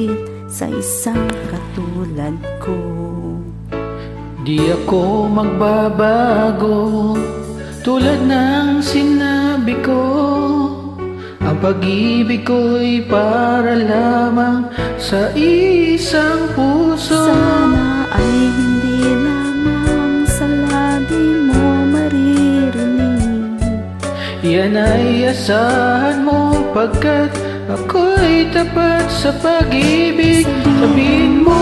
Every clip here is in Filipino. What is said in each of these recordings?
higit sa isang katulad ko. Di ako magbabago, tulad ng sinabi ko. Ang pag-ibig ko'y para lamang sa isang puso. Sana ay hindi lamang sa labi mo maririnig. Yan ay asahan mo, pagkat ako'y tapat sa pag-ibig. Sabihin mo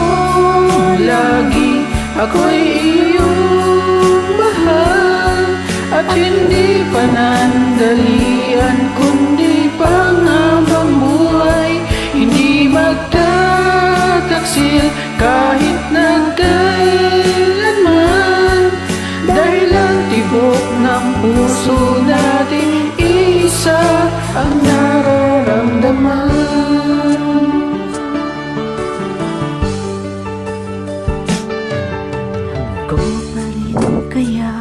lagi, ako'y iyong mahal, at hindi panandalian kundi panghabang buhay. Hindi magtataksil kahit na kailanman, dahil ang tibok ng puso natin isa ang nararamdaman. Ko pa rin kaya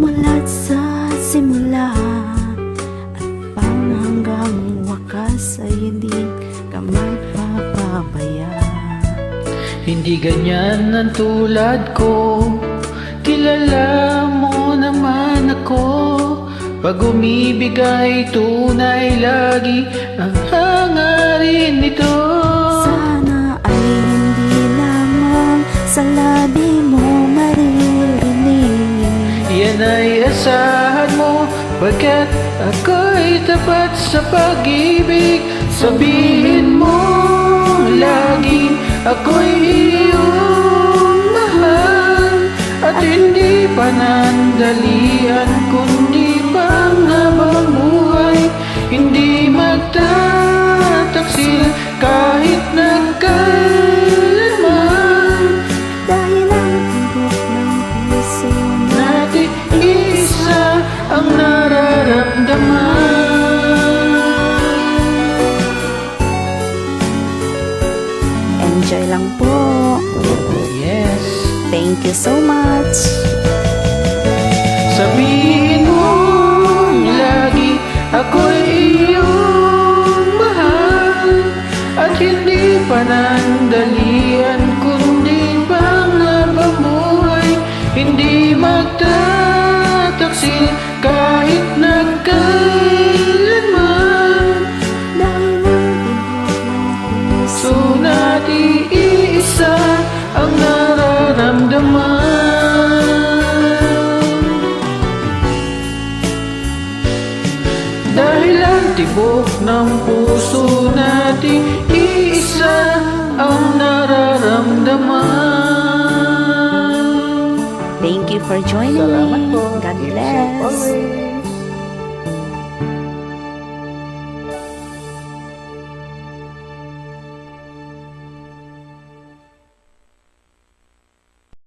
mula't sa simula at hanggang wakas ay hindi ka magpapabaya. Hindi ganyan ang tulad ko, kilala mo naman ako. Pag umibig ay tunay, lagi ang hangarin nito. Sana ay hindi lamang sa labi mo maririnig. Yan ay asahan mo, pagkat ako'y tapat sa pag-ibig. Sabihin mo lagi, ako'y iyong mahal, at hindi panandalian kundi panghabang buhay. Hindi magtataksil kahit na kailanman, Dahil ang tibok ng puso natin isa ang nararamdaman. enjoy lang po. Yes. Thank you so much. Sabihin mo lagi, ako'y iyong mahal, at hindi panandalian kundi panghabang buhay. Hindi magtataksil kahit na kailanman, Dahil ang tibok ng puso so natin iisa ang nararamdaman. Dahil ang tibok ng puso natin iisa ang nararamdaman. Thank you for joining Salamat me. po. God Keep safe bless. always.